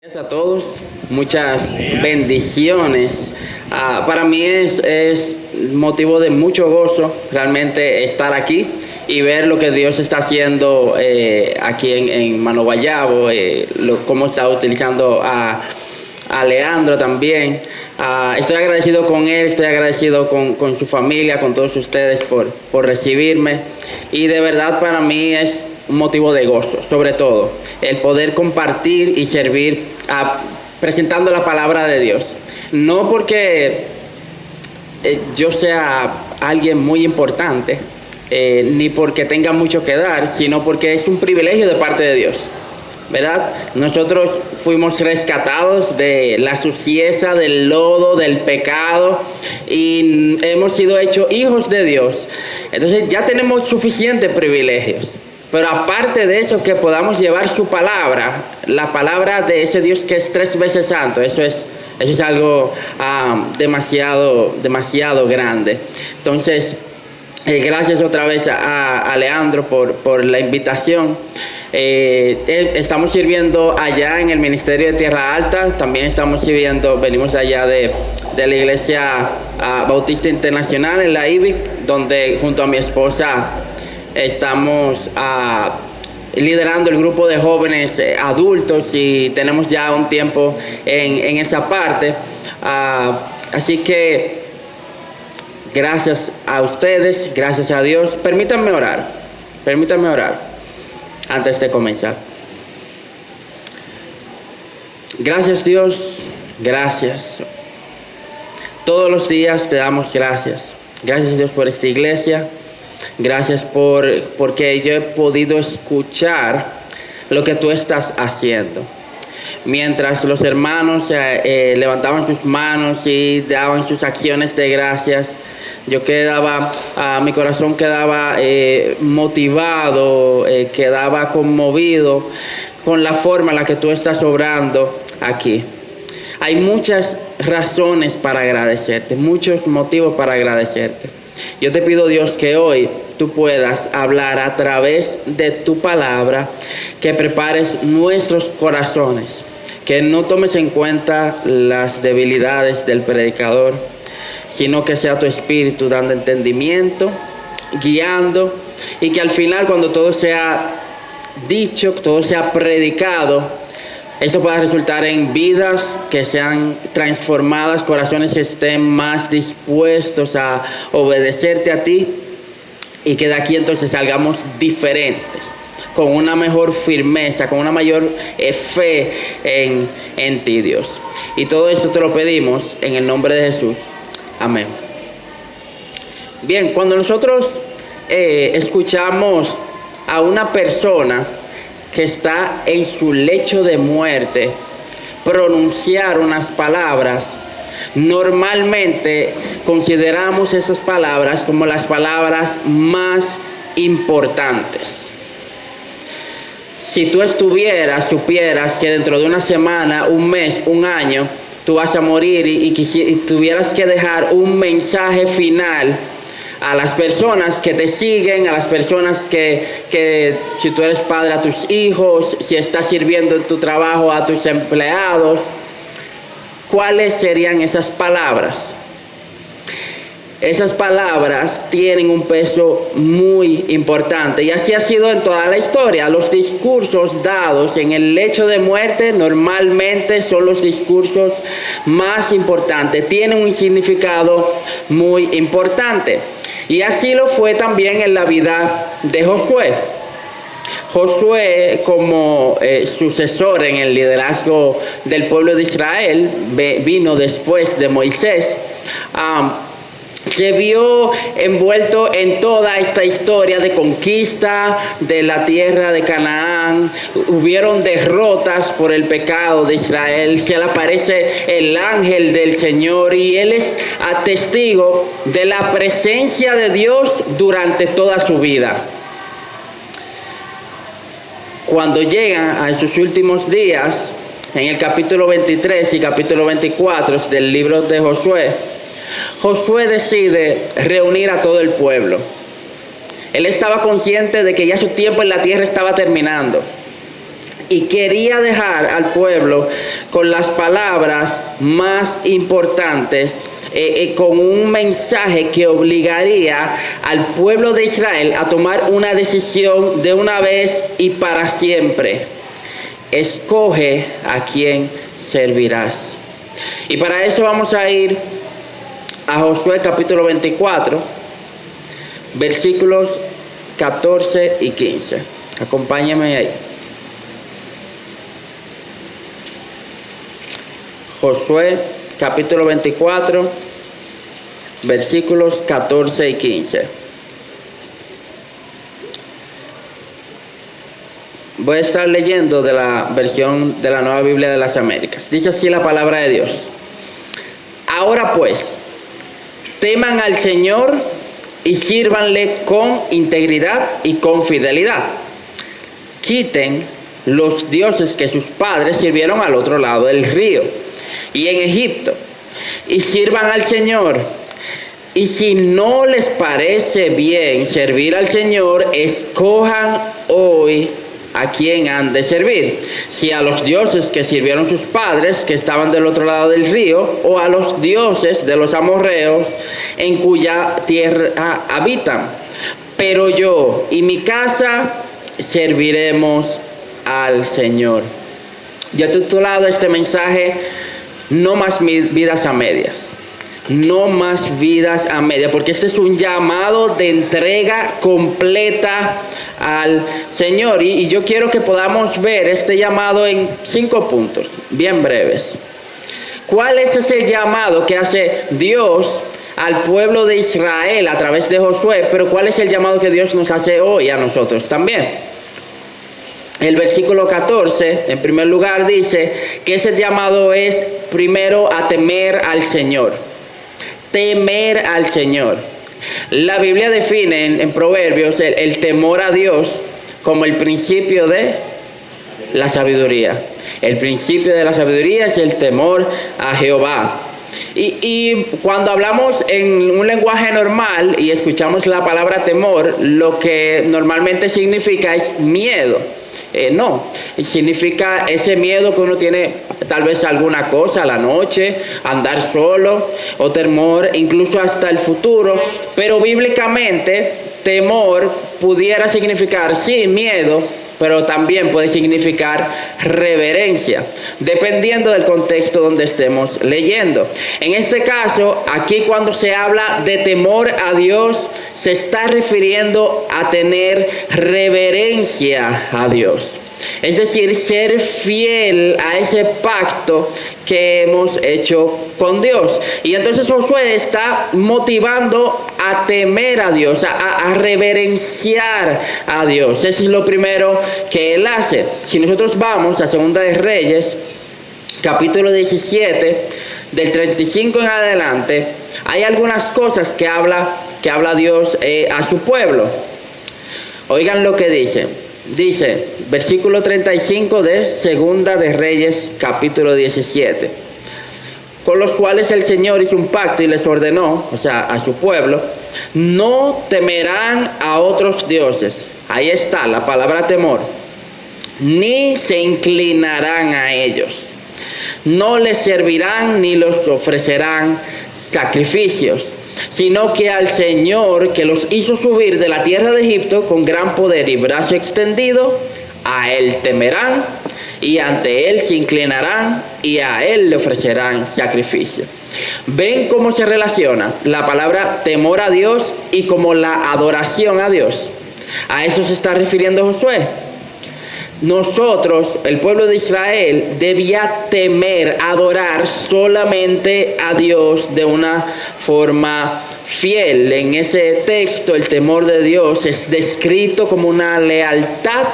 Gracias a todos, muchas bendiciones. Para mí es motivo de mucho gozo realmente estar aquí y ver lo que Dios está haciendo aquí en Mano Guayabo, cómo está utilizando a Leandro también. Estoy agradecido con él, estoy agradecido con su familia, con todos ustedes por recibirme, y de verdad para mí es un motivo de gozo, sobre todo el poder compartir y servir presentando la palabra de Dios. No porque yo sea alguien muy importante, ni porque tenga mucho que dar, sino porque es un privilegio de parte de Dios, ¿verdad? Nosotros fuimos rescatados de la suciedad, del lodo, del pecado, y hemos sido hechos hijos de Dios. Entonces ya tenemos suficientes privilegios. Pero aparte de eso, que podamos llevar su palabra, la palabra de ese Dios que es 3 veces santo, eso es algo demasiado grande. Entonces, gracias otra vez a Leandro por la invitación. Estamos sirviendo allá en el Ministerio de Tierra Alta, también estamos sirviendo, venimos allá de la Iglesia Bautista Internacional en la IBIC, donde junto a mi esposa estamos liderando el grupo de jóvenes adultos, y tenemos ya un tiempo en esa parte. Así que gracias a ustedes, gracias a Dios. Permítanme orar antes de comenzar. Gracias, Dios, gracias. Todos los días te damos gracias. Gracias, Dios, por esta iglesia. Gracias porque yo he podido escuchar lo que tú estás haciendo. Mientras los hermanos levantaban sus manos y daban sus acciones de gracias, yo mi corazón quedaba motivado, quedaba conmovido con la forma en la que tú estás obrando aquí. Hay muchas razones para agradecerte, muchos motivos para agradecerte. Yo te pido, Dios, que hoy tú puedas hablar a través de tu palabra, que prepares nuestros corazones, que no tomes en cuenta las debilidades del predicador, sino que sea tu espíritu dando entendimiento, guiando, y que al final, cuando todo sea dicho, todo sea predicado, esto pueda resultar en vidas que sean transformadas, corazones que estén más dispuestos a obedecerte a ti, y que de aquí entonces salgamos diferentes, con una mejor firmeza, con una mayor fe en ti, Dios. Y todo esto te lo pedimos en el nombre de Jesús. Amén. Bien, cuando nosotros escuchamos a una persona que está en su lecho de muerte pronunciar unas palabras, normalmente consideramos esas palabras como las palabras más importantes. Si tú supieras que dentro de una semana, un mes, un año, tú vas a morir y tuvieras que dejar un mensaje final a las personas que te siguen, a las personas que si tú eres padre, a tus hijos, si estás sirviendo en tu trabajo, a tus empleados, ¿cuáles serían esas palabras? Esas palabras tienen un peso muy importante, y así ha sido en toda la historia. Los discursos dados en el lecho de muerte normalmente son los discursos más importantes, tienen un significado muy importante. Y así lo fue también en la vida de Josué. Josué, como sucesor en el liderazgo del pueblo de Israel, vino después de Moisés. Se vio envuelto en toda esta historia de conquista de la tierra de Canaán. Hubieron derrotas por el pecado de Israel. Se le aparece el ángel del Señor, y él es testigo de la presencia de Dios durante toda su vida. Cuando llegan a sus últimos días, en el capítulo 23 y capítulo 24 del libro de Josué, Josué decide reunir a todo el pueblo. Él estaba consciente de que ya su tiempo en la tierra estaba terminando. y quería dejar al pueblo con las palabras más importantes, con un mensaje que obligaría al pueblo de Israel a tomar una decisión de una vez y para siempre. Escoge a quién servirás. Y para eso vamos a ir a Josué capítulo 24, versículos 14 y 15. Acompáñame ahí. Josué capítulo 24, versículos 14 y 15. Voy a estar leyendo de la versión de la Nueva Biblia de las Américas. Dice así la palabra de Dios. Ahora pues, teman al Señor y sírvanle con integridad y con fidelidad. Quiten los dioses que sus padres sirvieron al otro lado del río y en Egipto, y sirvan al Señor. Y si no les parece bien servir al Señor, escojan hoy a quién han de servir, si a los dioses que sirvieron sus padres, que estaban del otro lado del río, o a los dioses de los amorreos en cuya tierra habitan. Pero yo y mi casa serviremos al Señor. Yo he titulado este mensaje No más vidas a medias. No más vidas a medias, porque este es un llamado de entrega completa al Señor. Y yo quiero que podamos ver este llamado en 5 puntos, bien breves. ¿Cuál es ese llamado que hace Dios al pueblo de Israel a través de Josué? Pero ¿cuál es el llamado que Dios nos hace hoy a nosotros también? El versículo 14, en primer lugar, dice que ese llamado es primero a temer al Señor. Temer al Señor. La Biblia define en Proverbios el temor a Dios como el principio de la sabiduría. El principio de la sabiduría es el temor a Jehová. Y cuando hablamos en un lenguaje normal y escuchamos la palabra temor, lo que normalmente significa es miedo. No, significa ese miedo que uno tiene tal vez a alguna cosa, a la noche, andar solo, o temor incluso hasta el futuro. Pero bíblicamente temor pudiera significar sí miedo, pero también puede significar reverencia, dependiendo del contexto donde estemos leyendo. En este caso, aquí cuando se habla de temor a Dios, se está refiriendo a tener reverencia a Dios. Es decir, ser fiel a ese pacto que hemos hecho con Dios. Y entonces Josué está motivando a temer a Dios, a reverenciar a Dios. Eso es lo primero que él hace. Si nosotros vamos a Segunda de Reyes, capítulo 17, del 35 en adelante, hay algunas cosas que habla Dios a su pueblo. Oigan lo que dice. Dice, versículo 35 de Segunda de Reyes, capítulo 17. Con los cuales el Señor hizo un pacto y les ordenó, o sea, a su pueblo, no temerán a otros dioses. Ahí está la palabra temor. Ni se inclinarán a ellos. No les servirán ni los ofrecerán sacrificios, sino que al Señor que los hizo subir de la tierra de Egipto con gran poder y brazo extendido, a Él temerán y ante Él se inclinarán y a Él le ofrecerán sacrificio. ¿Ven cómo se relaciona la palabra temor a Dios y como la adoración a Dios? A eso se está refiriendo Josué. Nosotros, el pueblo de Israel, debía temer, adorar solamente a Dios de una forma fiel. En ese texto, el temor de Dios es descrito como una lealtad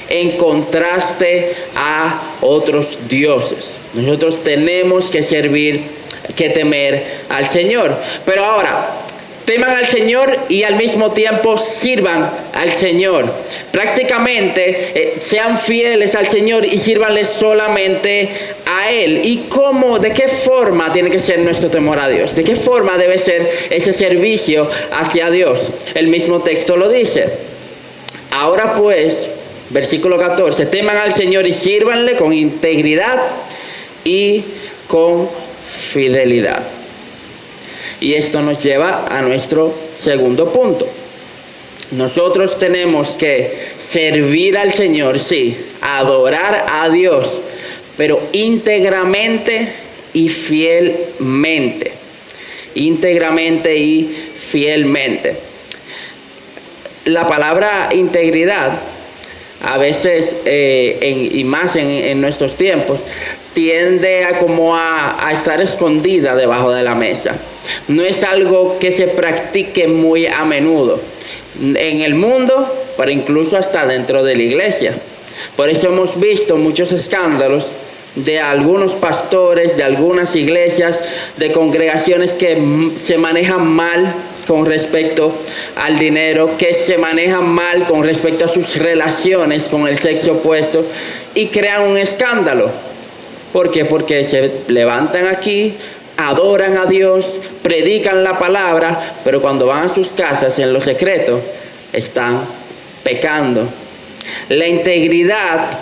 en contraste a otros dioses. Nosotros tenemos que temer al Señor. Pero ahora, teman al Señor y al mismo tiempo sirvan al Señor. Prácticamente sean fieles al Señor y sírvanle solamente a Él. ¿Y cómo, de qué forma tiene que ser nuestro temor a Dios? ¿De qué forma debe ser ese servicio hacia Dios? El mismo texto lo dice. Ahora pues, Versículo 14. Teman al Señor y sírvanle con integridad y con fidelidad. Y esto nos lleva a nuestro segundo punto. Nosotros tenemos que servir al Señor, sí, adorar a Dios, pero íntegramente y fielmente. Íntegramente y fielmente. La palabra integridad, a veces, y más en nuestros tiempos, tiende a estar escondida debajo de la mesa. No es algo que se practique muy a menudo en el mundo, pero incluso hasta dentro de la iglesia. Por eso hemos visto muchos escándalos de algunos pastores, de algunas iglesias, de congregaciones que se manejan mal con respecto al dinero, que se manejan mal con respecto a sus relaciones con el sexo opuesto y crean un escándalo. ¿Por qué? Porque se levantan aquí, adoran a Dios, predican la palabra, pero cuando van a sus casas en lo secreto, están pecando. La integridad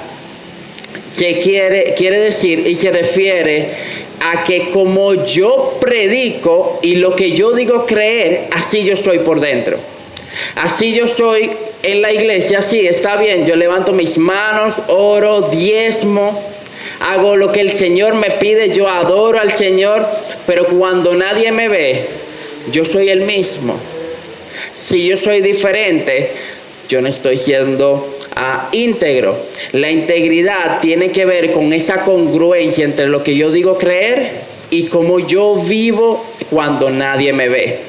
que quiere decir y se refiere a que como yo predico y lo que yo digo creer, así yo soy por dentro. Así yo soy en la iglesia, sí, está bien, yo levanto mis manos, oro, diezmo, hago lo que el Señor me pide, yo adoro al Señor, pero cuando nadie me ve, yo soy el mismo. Si yo soy diferente, yo no estoy siendo íntegro. La integridad tiene que ver con esa congruencia entre lo que yo digo creer y cómo yo vivo cuando nadie me ve.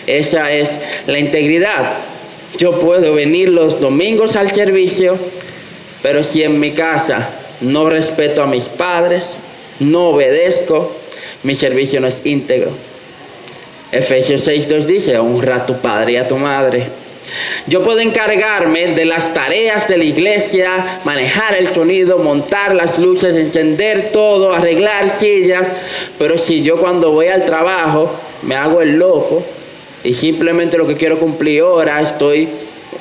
Esa es la integridad. Yo puedo venir los domingos al servicio, pero si en mi casa no respeto a mis padres, no obedezco, mi servicio no es íntegro. Efesios 6:2 dice: honra a tu padre y a tu madre. Yo puedo encargarme de las tareas de la iglesia, manejar el sonido, montar las luces, encender todo, arreglar sillas, pero si yo cuando voy al trabajo me hago el loco y simplemente lo que quiero cumplir hora, estoy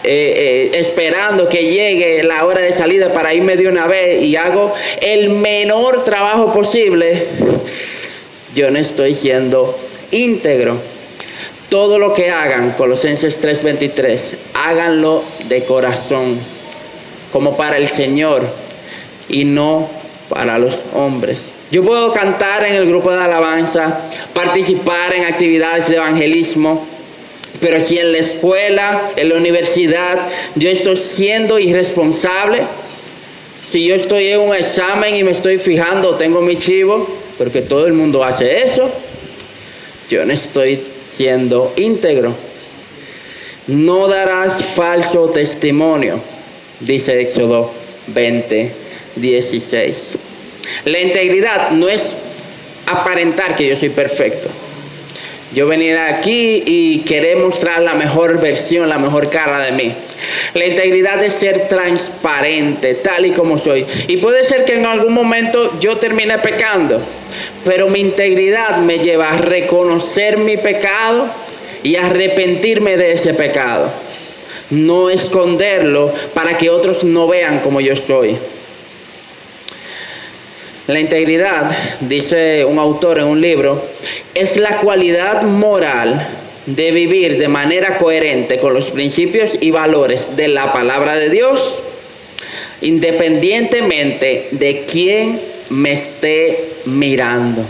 esperando que llegue la hora de salida para irme de una vez y hago el menor trabajo posible, yo no estoy siendo íntegro. Todo lo que hagan, Colosenses 3:23, háganlo de corazón, como para el Señor y no para los hombres. Yo puedo cantar en el grupo de alabanza, participar en actividades de evangelismo, pero si en la escuela, en la universidad, yo estoy siendo irresponsable, si yo estoy en un examen y me estoy fijando, tengo mi chivo, porque todo el mundo hace eso, yo no estoy siendo íntegro. No darás falso testimonio, dice Éxodo 20:16. La integridad no es aparentar que yo soy perfecto. Yo venir aquí y querer mostrar la mejor versión, la mejor cara de mí. La integridad es ser transparente, tal y como soy. Y puede ser que en algún momento yo termine pecando, pero mi integridad me lleva a reconocer mi pecado y a arrepentirme de ese pecado. No esconderlo para que otros no vean como yo soy. La integridad, dice un autor en un libro, es la cualidad moral de vivir de manera coherente con los principios y valores de la palabra de Dios, independientemente de quién me esté mirando.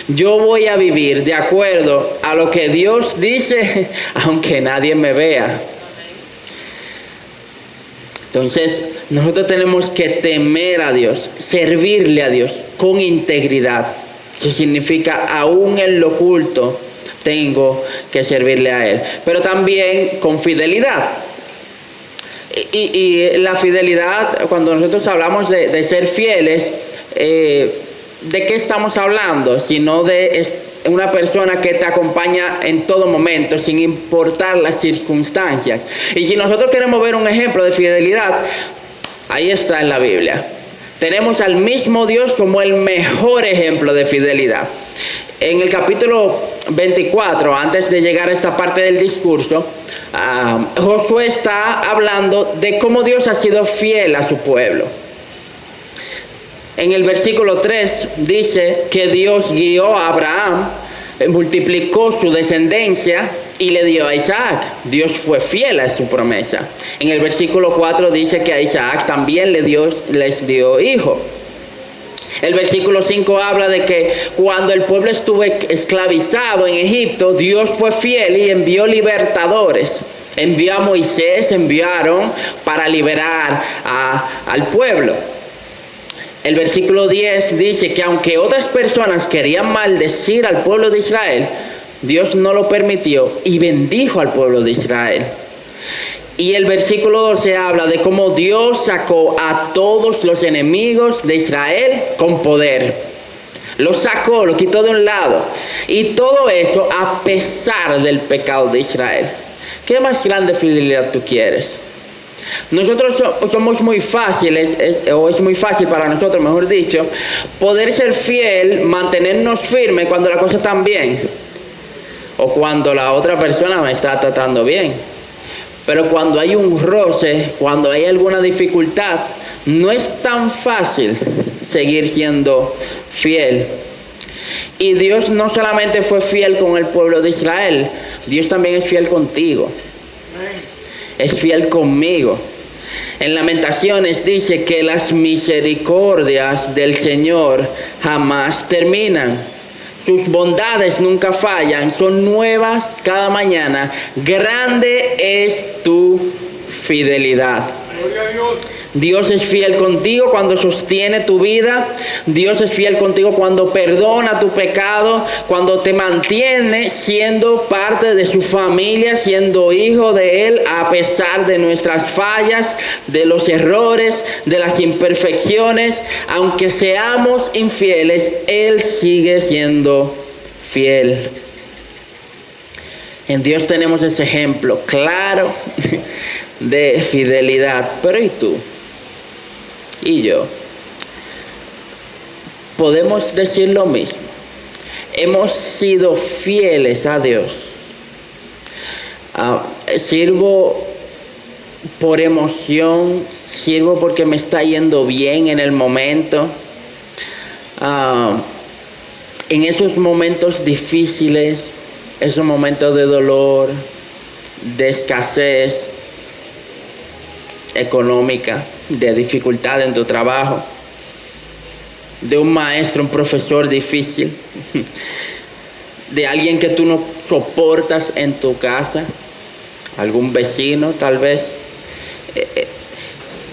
Yo voy a vivir de acuerdo a lo que Dios dice, aunque nadie me vea. Entonces, nosotros tenemos que temer a Dios, servirle a Dios con integridad. Eso significa, aún en lo oculto, tengo que servirle a Él. Pero también con fidelidad. Y la fidelidad, cuando nosotros hablamos de ser fieles, ¿de qué estamos hablando? Sino de una persona que te acompaña en todo momento, sin importar las circunstancias. Y si nosotros queremos ver un ejemplo de fidelidad, ahí está en la Biblia. Tenemos al mismo Dios como el mejor ejemplo de fidelidad. En el capítulo 24, antes de llegar a esta parte del discurso, Josué está hablando de cómo Dios ha sido fiel a su pueblo. En el versículo 3 dice que Dios guió a Abraham, multiplicó su descendencia y le dio a Isaac. Dios fue fiel a su promesa. En el versículo 4 dice que a Isaac también les dio hijo. El versículo 5 habla de que cuando el pueblo estuvo esclavizado en Egipto, Dios fue fiel y envió libertadores. Envió a Moisés, enviaron para liberar al pueblo. El versículo 10 dice que aunque otras personas querían maldecir al pueblo de Israel, Dios no lo permitió y bendijo al pueblo de Israel. Y el versículo 12 habla de cómo Dios sacó a todos los enemigos de Israel con poder. Los sacó, lo quitó de un lado. Y todo eso a pesar del pecado de Israel. ¿Qué más grande fidelidad tú quieres? Nosotros somos muy fáciles, es muy fácil para nosotros, mejor dicho, poder ser fiel, mantenernos firmes cuando la cosa está bien. O cuando la otra persona me está tratando bien. Pero cuando hay un roce, cuando hay alguna dificultad, no es tan fácil seguir siendo fiel. Y Dios no solamente fue fiel con el pueblo de Israel, Dios también es fiel contigo. Es fiel conmigo. En Lamentaciones dice que las misericordias del Señor jamás terminan. Sus bondades nunca fallan, son nuevas cada mañana. Grande es tu fidelidad. Gloria a Dios. Dios es fiel contigo cuando sostiene tu vida. Dios es fiel contigo cuando perdona tu pecado, cuando te mantiene siendo parte de su familia, siendo hijo de Él, a pesar de nuestras fallas, de los errores, de las imperfecciones. Aunque seamos infieles, Él sigue siendo fiel. En Dios tenemos ese ejemplo claro de fidelidad. Pero ¿y tú? ¿Y yo? Podemos decir lo mismo. Hemos sido fieles a Dios. Sirvo por emoción, sirvo porque me está yendo bien en el momento. En esos momentos difíciles, esos momentos de dolor, de escasez económica, de dificultad en tu trabajo, de un maestro, un profesor difícil, de alguien que tú no soportas en tu casa, algún vecino tal vez.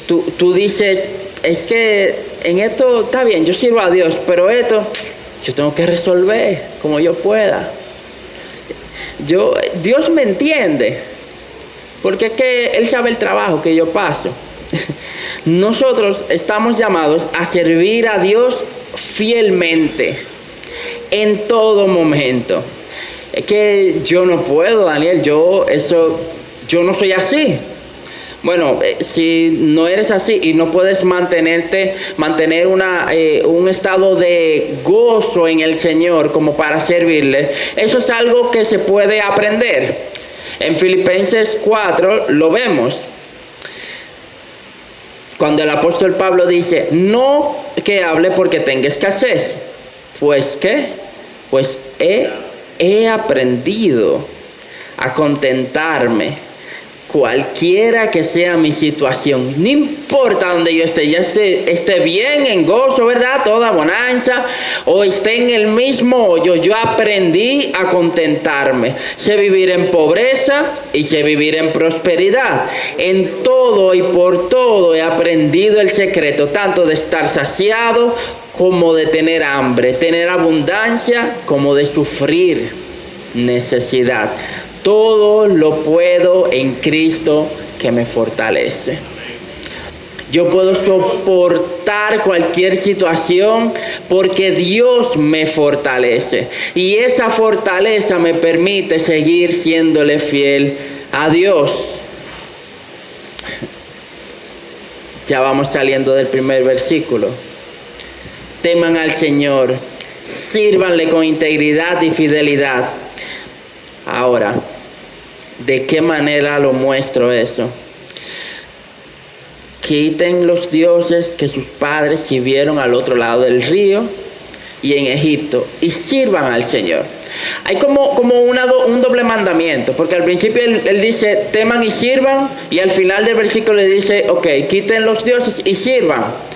Tú dices, es que en esto está bien, yo sirvo a Dios, pero esto yo tengo que resolver como yo pueda. Dios me entiende, porque es que Él sabe el trabajo que yo paso. Nosotros estamos llamados a servir a Dios fielmente, en todo momento. Es que yo no puedo, Daniel, yo no soy así. Bueno, si no eres así y no puedes mantener un estado de gozo en el Señor como para servirle, eso es algo que se puede aprender. En Filipenses 4 lo vemos. Cuando el apóstol Pablo dice, no que hable porque tenga escasez. Pues ¿qué? Pues he aprendido a contentarme cualquiera que sea mi situación. No importa donde yo esté, ya esté bien, en gozo, ¿verdad? Toda bonanza, o esté en el mismo hoyo. Yo aprendí a contentarme. Sé vivir en pobreza y sé vivir en prosperidad. En todo y por todo he aprendido el secreto, tanto de estar saciado como de tener hambre, tener abundancia como de sufrir necesidad. Todo lo puedo en Cristo que me fortalece. Yo puedo soportar cualquier situación porque Dios me fortalece. Y esa fortaleza me permite seguir siéndole fiel a Dios. Ya vamos saliendo del primer versículo. Teman al Señor, sírvanle con integridad y fidelidad. Ahora, ¿de qué manera lo muestro eso? Quiten los dioses que sus padres sirvieron al otro lado del río y en Egipto y sirvan al Señor. Hay como un doble mandamiento, porque al principio él dice teman y sirvan, y al final del versículo le dice ok, quiten los dioses y sirvan.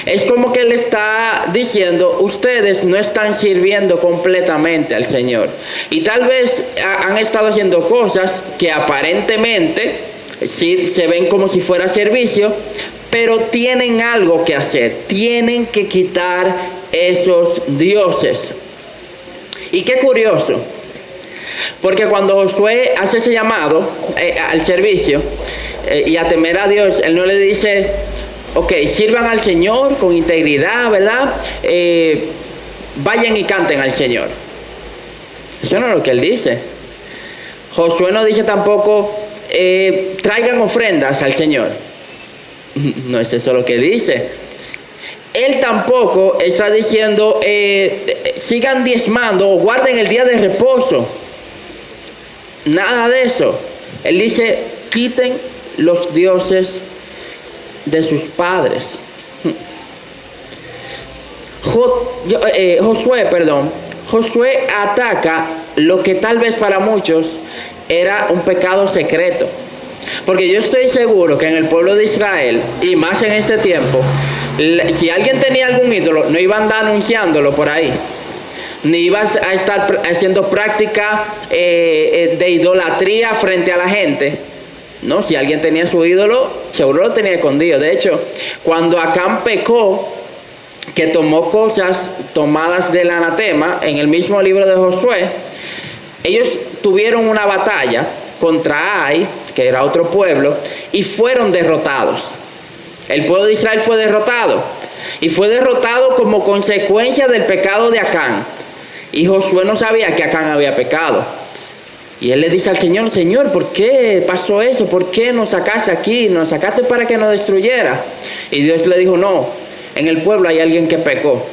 Es como que él está diciendo, ustedes no están sirviendo completamente al Señor, y tal vez han estado haciendo cosas que aparentemente sí, se ven como si fuera servicio, pero tienen algo que hacer, tienen que quitar esos dioses. Y qué curioso, porque cuando Josué hace ese llamado al servicio y a temer a Dios, él no le dice, ok, sirvan al Señor con integridad, ¿verdad? Vayan y canten al Señor. Eso no es lo que él dice. Josué no dice tampoco, traigan ofrendas al Señor. No es eso lo que dice. Él tampoco está diciendo, sigan diezmando o guarden el día de reposo. Nada de eso. Él dice, quiten los dioses de sus padres. Josué ataca lo que tal vez para muchos era un pecado secreto. Porque yo estoy seguro que en el pueblo de Israel, y más en este tiempo, si alguien tenía algún ídolo, no iba a andar anunciándolo por ahí, ni iba a estar haciendo práctica de idolatría frente a la gente. No, si alguien tenía su ídolo, seguro lo tenía escondido. De hecho, cuando Acán pecó, que tomó cosas tomadas del anatema, en el mismo libro de Josué, ellos tuvieron una batalla contra Ai, que era otro pueblo, y fueron derrotados. El pueblo de Israel fue derrotado, y fue derrotado como consecuencia del pecado de Acán. Y Josué no sabía que Acán había pecado. Y él le dice al Señor, Señor, ¿por qué pasó eso? ¿Por qué nos sacaste aquí? Nos sacaste para que nos destruyera. Y Dios le dijo, no, en el pueblo hay alguien que pecó.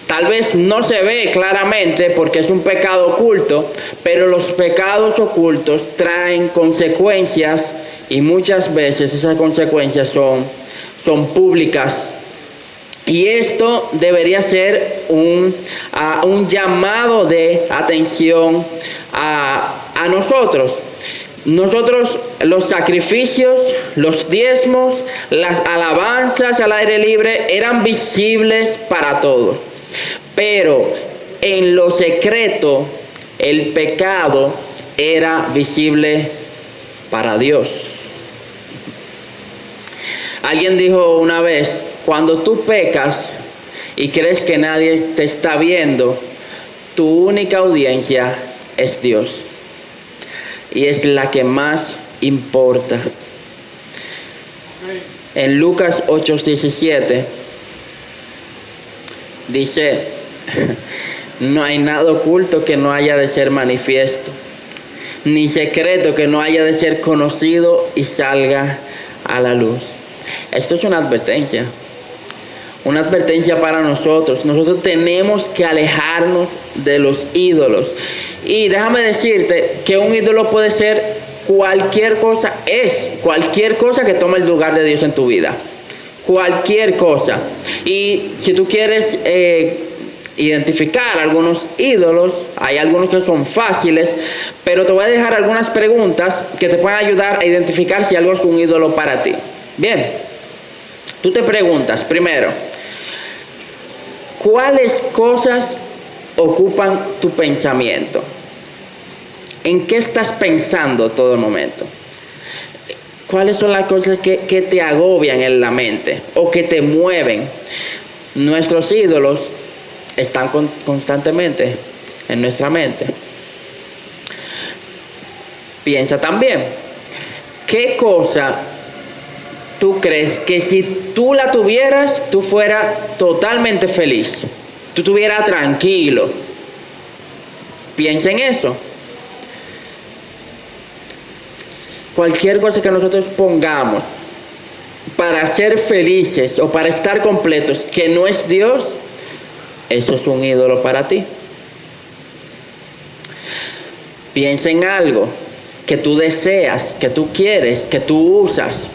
Tal vez no se ve claramente porque es un pecado oculto, pero los pecados ocultos traen consecuencias, y muchas veces esas consecuencias son públicas. Y esto debería ser un llamado de atención a nosotros. Nosotros, los sacrificios, los diezmos, las alabanzas al aire libre eran visibles para todos. Pero en lo secreto, el pecado era visible para Dios. Alguien dijo una vez, cuando tú pecas y crees que nadie te está viendo, tu única audiencia es Dios. Y es la que más importa. En Lucas 8:17 dice, no hay nada oculto que no haya de ser manifiesto, ni secreto que no haya de ser conocido y salga a la luz. Esto es una advertencia para nosotros. Nosotros tenemos que alejarnos de los ídolos. Y déjame decirte que un ídolo puede ser cualquier cosa, cualquier cosa que tome el lugar de Dios en tu vida. Cualquier cosa. Y si tú quieres identificar algunos ídolos, hay algunos que son fáciles, pero te voy a dejar algunas preguntas que te pueden ayudar a identificar si algo es un ídolo para ti. Bien, tú te preguntas primero, ¿cuáles cosas ocupan tu pensamiento? ¿En qué estás pensando todo el momento? ¿Cuáles son las cosas que te agobian en la mente o que te mueven? Nuestros ídolos están constantemente en nuestra mente. Piensa también, ¿qué cosa tú crees que si tú la tuvieras, tú fueras totalmente feliz? Tú estuvieras tranquilo. Piensa en eso. Cualquier cosa que nosotros pongamos para ser felices o para estar completos, que no es Dios, eso es un ídolo para ti. Piensa en algo que tú deseas, que tú quieres, que tú usas.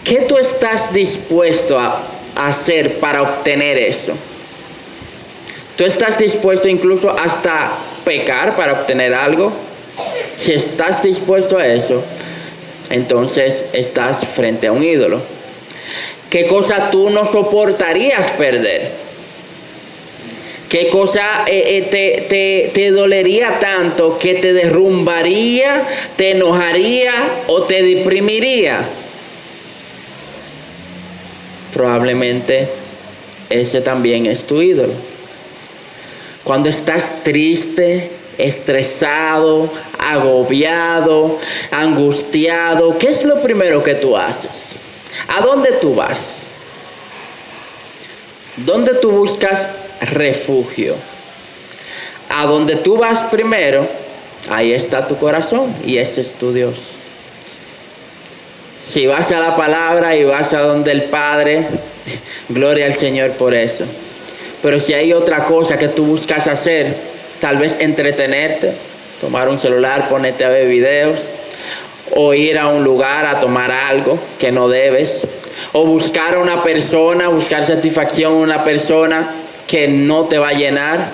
¿Qué tú estás dispuesto a hacer para obtener eso? ¿Tú estás dispuesto incluso hasta pecar para obtener algo? Si estás dispuesto a eso, entonces estás frente a un ídolo. ¿Qué cosa tú no soportarías perder? ¿Qué cosa te dolería tanto que te derrumbaría, te enojaría o te deprimiría? Probablemente ese también es tu ídolo. Cuando estás triste, estresado, agobiado, angustiado, ¿qué es lo primero que tú haces? ¿A dónde tú vas? ¿Dónde tú buscas refugio? A donde tú vas primero, ahí está tu corazón y ese es tu Dios. Si vas a la palabra y vas a donde el Padre, gloria al Señor por eso. Pero si hay otra cosa que tú buscas hacer, tal vez entretenerte, tomar un celular, ponerte a ver videos, o ir a un lugar a tomar algo que no debes, o buscar a una persona, buscar satisfacción en una persona que no te va a llenar,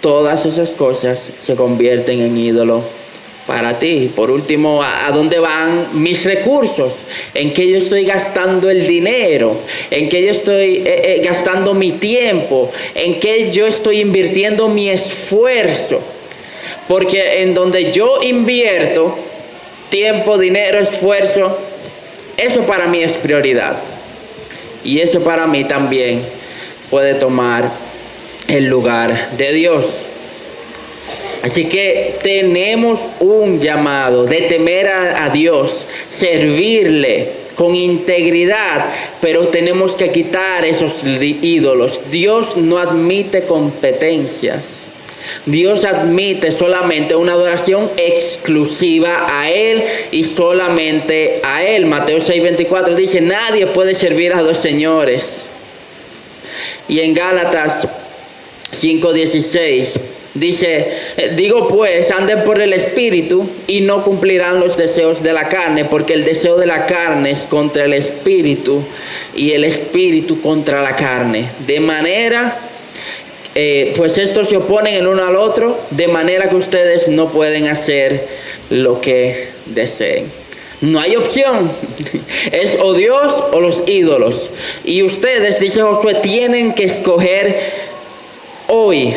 todas esas cosas se convierten en ídolo para ti. Por último, ¿a dónde van mis recursos? ¿En qué yo estoy gastando el dinero? ¿En qué yo estoy gastando mi tiempo? ¿En qué yo estoy invirtiendo mi esfuerzo? Porque en donde yo invierto tiempo, dinero, esfuerzo, eso para mí es prioridad. Y eso para mí también puede tomar el lugar de Dios. Así que tenemos un llamado de temer a Dios, servirle con integridad, pero tenemos que quitar esos ídolos. Dios no admite competencias. Dios admite solamente una adoración exclusiva a Él y solamente a Él. Mateo 6:24 dice, nadie puede servir a dos señores. Y en Gálatas 5:16 dice, digo pues, anden por el Espíritu y no cumplirán los deseos de la carne, porque el deseo de la carne es contra el Espíritu y el Espíritu contra la carne. De manera, pues estos se oponen el uno al otro, de manera que ustedes no pueden hacer lo que deseen. No hay opción. Es o Dios o los ídolos. Y ustedes, dice Josué, tienen que escoger hoy.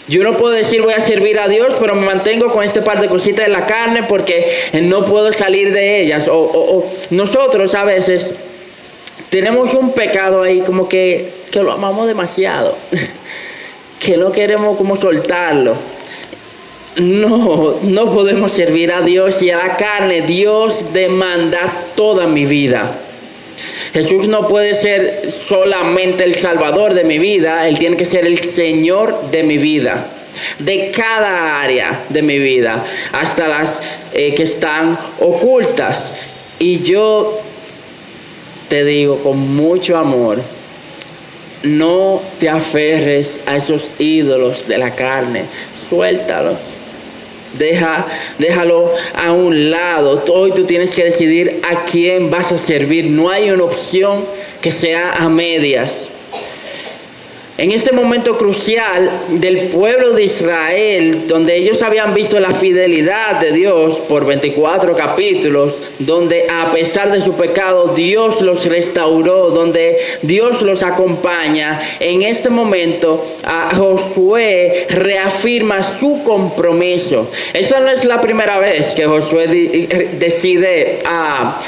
Yo no puedo decir voy a servir a Dios, pero me mantengo con este par de cositas de la carne porque no puedo salir de ellas. O nosotros a veces tenemos un pecado ahí como que lo amamos demasiado, que no queremos como soltarlo. No podemos servir a Dios y a la carne. Dios demanda toda mi vida. Jesús no puede ser solamente el Salvador de mi vida, Él tiene que ser el Señor de mi vida, de cada área de mi vida, hasta las que están ocultas. Y yo te digo con mucho amor, no te aferres a esos ídolos de la carne, suéltalos. Déjalo a un lado. Hoy tú tienes que decidir a quién vas a servir. No hay una opción que sea a medias. En este momento crucial del pueblo de Israel, donde ellos habían visto la fidelidad de Dios por 24 capítulos, donde a pesar de su pecado Dios los restauró, donde Dios los acompaña, en este momento Josué reafirma su compromiso. Esta no es la primera vez que Josué decide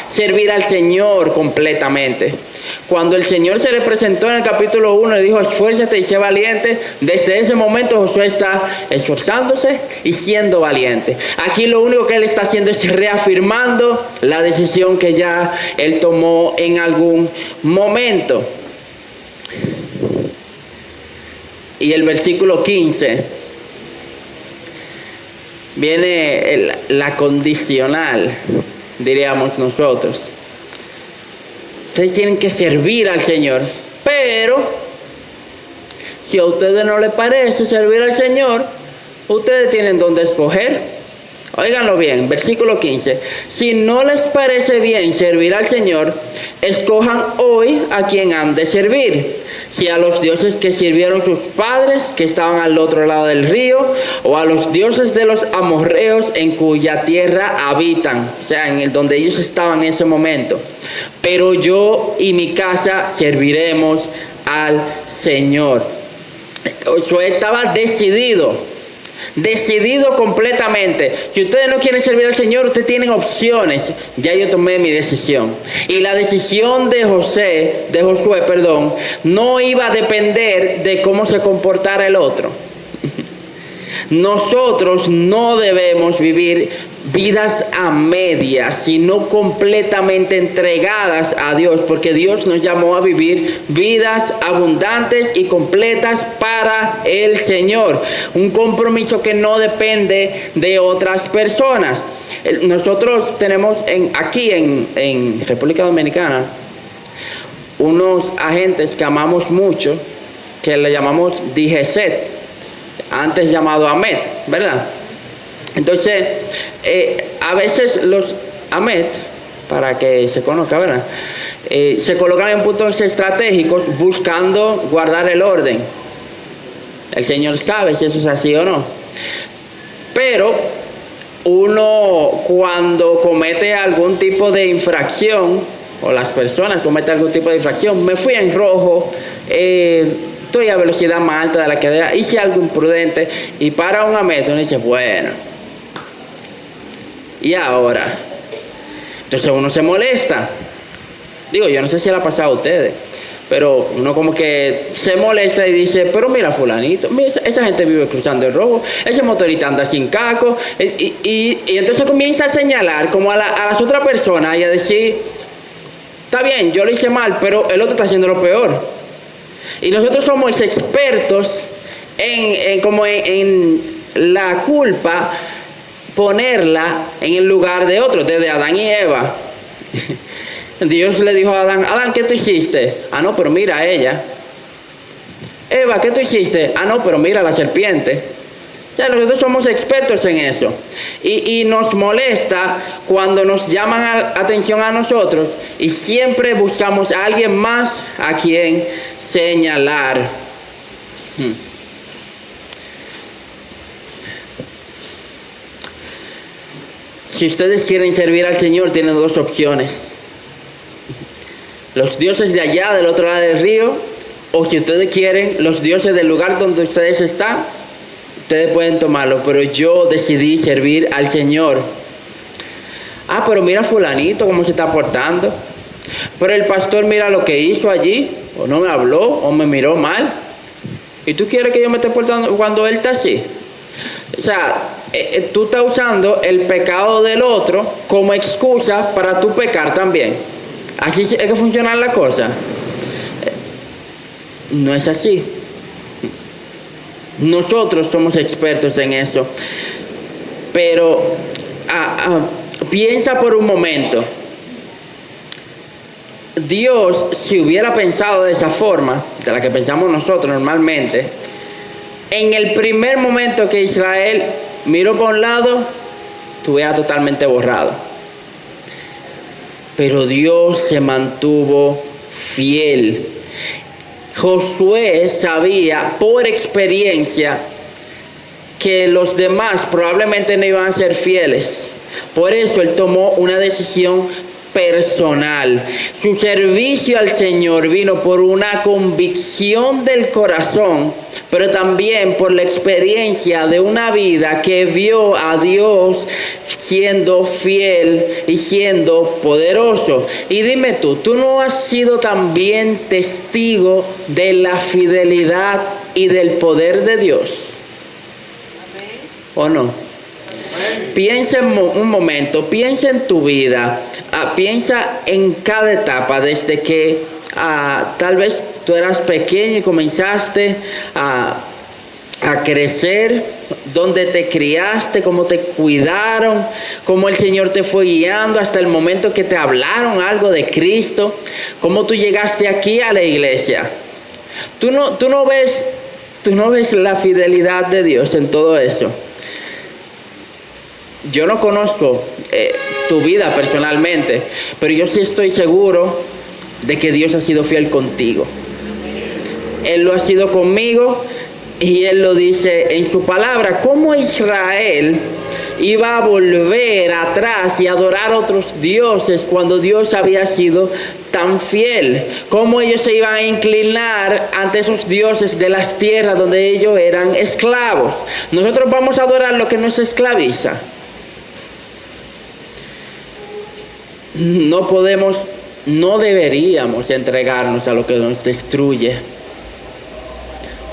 servir al Señor completamente. Cuando el Señor se le presentó en el capítulo 1 y dijo, esfuérzate y sé valiente, desde ese momento Josué está esforzándose y siendo valiente. Aquí lo único que él está haciendo es reafirmando la decisión que ya él tomó en algún momento. Y el versículo 15 viene la condicional, diríamos nosotros. Ustedes tienen que servir al Señor, Pero si a ustedes no les parece servir al Señor, ustedes tienen donde escoger. Óiganlo bien, versículo 15. Si no les parece bien servir al Señor, escojan hoy a quien han de servir. Si a los dioses que sirvieron sus padres, que estaban al otro lado del río, o a los dioses de los amorreos en cuya tierra habitan, o sea, en el donde ellos estaban en ese momento. Pero yo y mi casa serviremos al Señor. Josué estaba decidido completamente. Si ustedes no quieren servir al Señor, ustedes tienen opciones. Ya yo tomé mi decisión. Y la decisión de Josué, no iba a depender de cómo se comportara el otro. Nosotros no debemos vivir vidas a medias, sino completamente entregadas a Dios, porque Dios nos llamó a vivir vidas abundantes y completas para el Señor. Un compromiso que no depende de otras personas. Nosotros tenemos aquí en República Dominicana unos agentes que amamos mucho, que le llamamos DGCET, antes llamado AMET, ¿verdad? Entonces, a veces los AMET, para que se conozca, ¿verdad? Se colocan en puntos estratégicos buscando guardar el orden. El Señor sabe si eso es así o no. Pero uno, cuando comete algún tipo de infracción, o las personas cometen algún tipo de infracción, me fui en rojo, estoy a velocidad más alta de la que deba, hice algo imprudente, y para un AMET uno dice, bueno, ¿y ahora? Entonces uno se molesta. Digo, yo no sé si le ha pasado a ustedes, pero uno como que se molesta y dice, pero mira fulanito, mira, esa gente vive cruzando el rojo, ese motorista anda sin casco, y entonces comienza a señalar como a las otras personas y a decir, está bien, yo lo hice mal, pero el otro está haciendo lo peor. Y nosotros somos expertos en la culpa, ponerla en el lugar de otros, desde Adán y Eva. Dios le dijo a Adán, Adán, ¿qué tú hiciste? Ah, no, pero mira a ella. Eva, ¿qué tú hiciste? Ah, no, pero mira a la serpiente. O sea, nosotros somos expertos en eso. Y nos molesta cuando nos llaman atención a nosotros y siempre buscamos a alguien más a quien señalar. Si ustedes quieren servir al Señor, tienen dos opciones. Los dioses de allá, del otro lado del río, o si ustedes quieren, los dioses del lugar donde ustedes están, ustedes pueden tomarlo, pero yo decidí servir al Señor. Ah, pero mira fulanito cómo se está portando. Pero el pastor mira lo que hizo allí, o no me habló, o me miró mal. ¿Y tú quieres que yo me esté portando cuando él está así? O sea, tú estás usando el pecado del otro como excusa para tu pecar también. Así es que funciona la cosa. No es así. Nosotros somos expertos en eso. Pero piensa por un momento. Dios, si hubiera pensado de esa forma, de la que pensamos nosotros normalmente, en el primer momento que Israel miró por un lado, estuviera totalmente borrado. Pero Dios se mantuvo fiel. Josué sabía por experiencia que los demás probablemente no iban a ser fieles. Por eso él tomó una decisión personal. Su servicio al Señor vino por una convicción del corazón, pero también por la experiencia de una vida que vio a Dios siendo fiel y siendo poderoso. Y dime tú no has sido también testigo de la fidelidad y del poder de Dios, ¿o no? Piensa un momento, piensa en tu vida, piensa en cada etapa, desde que tal vez tú eras pequeño y comenzaste a crecer, dónde te criaste, cómo te cuidaron, cómo el Señor te fue guiando hasta el momento que te hablaron algo de Cristo, cómo tú llegaste aquí a la iglesia. Tú no ves la fidelidad de Dios en todo eso. Yo no conozco tu vida personalmente, pero yo sí estoy seguro de que Dios ha sido fiel contigo. Él lo ha sido conmigo y Él lo dice en su palabra. ¿Cómo Israel iba a volver atrás y adorar a otros dioses cuando Dios había sido tan fiel? ¿Cómo ellos se iban a inclinar ante esos dioses de las tierras donde ellos eran esclavos? Nosotros vamos a adorar lo que nos esclaviza. No deberíamos entregarnos a lo que nos destruye.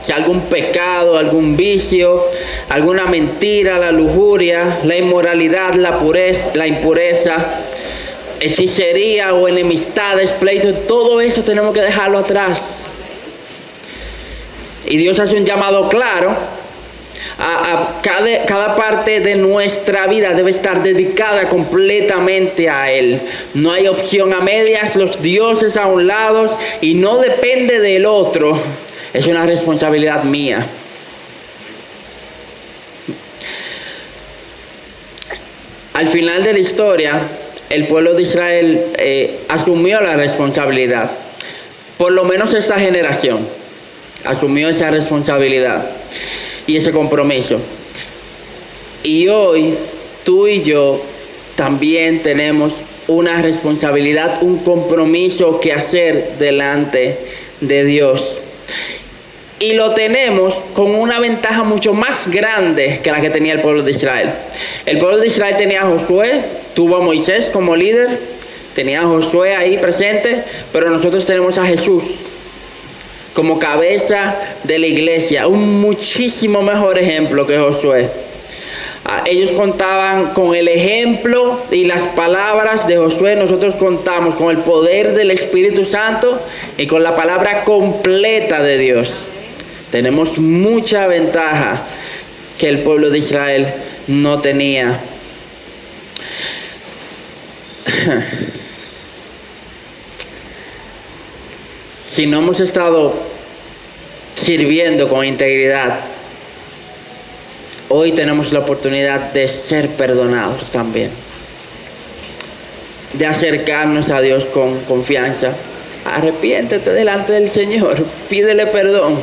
Si algún pecado, algún vicio, alguna mentira, la lujuria, la inmoralidad, la impureza, hechicería o enemistades, pleitos, todo eso tenemos que dejarlo atrás. Y Dios hace un llamado claro a cada parte de nuestra vida debe estar dedicada completamente a Él. No hay opción a medias, los dioses a un lado, y no depende del otro. Es una responsabilidad mía. Al final de la historia, el pueblo de Israel asumió la responsabilidad. Por lo menos esta generación asumió esa responsabilidad y ese compromiso. Y hoy tú y yo también tenemos una responsabilidad, un compromiso que hacer delante de Dios. Y lo tenemos con una ventaja mucho más grande que la que tenía el pueblo de Israel. El pueblo de Israel tenía a Josué, tuvo a Moisés como líder, tenía a Josué ahí presente, pero nosotros tenemos a Jesús como cabeza de la iglesia, un muchísimo mejor ejemplo que Josué. Ellos contaban con el ejemplo y las palabras de Josué. Nosotros contamos con el poder del Espíritu Santo y con la palabra completa de Dios. Tenemos mucha ventaja que el pueblo de Israel no tenía. Si no hemos estado sirviendo con integridad, hoy tenemos la oportunidad de ser perdonados también, de acercarnos a Dios con confianza. Arrepiéntete delante del Señor, pídele perdón.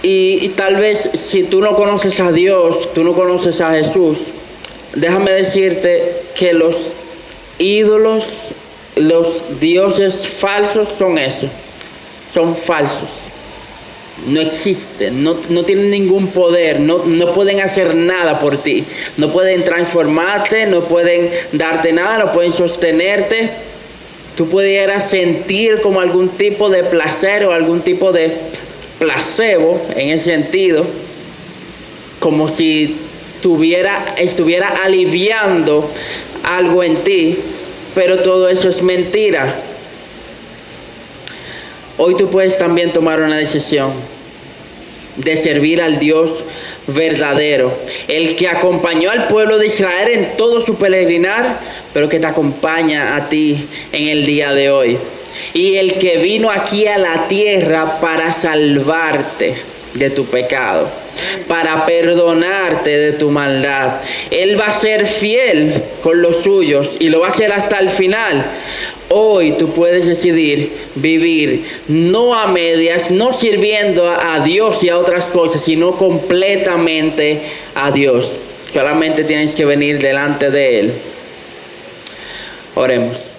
Y tal vez si tú no conoces a Dios, tú no conoces a Jesús, déjame decirte que los ídolos, los dioses falsos son eso, son falsos. No existen, no tienen ningún poder, no pueden hacer nada por ti, no pueden transformarte, no pueden darte nada, no pueden sostenerte. Tú pudieras sentir como algún tipo de placer o algún tipo de placebo en ese sentido, como si estuviera aliviando algo en ti, pero todo eso es mentira. Hoy tú puedes también tomar una decisión de servir al Dios verdadero, el que acompañó al pueblo de Israel en todo su peregrinar, pero que te acompaña a ti en el día de hoy. Y el que vino aquí a la tierra para salvarte de tu pecado, para perdonarte de tu maldad. Él va a ser fiel con los suyos y lo va a hacer hasta el final. Hoy tú puedes decidir vivir no a medias, no sirviendo a Dios y a otras cosas, sino completamente a Dios. Solamente tienes que venir delante de Él. Oremos.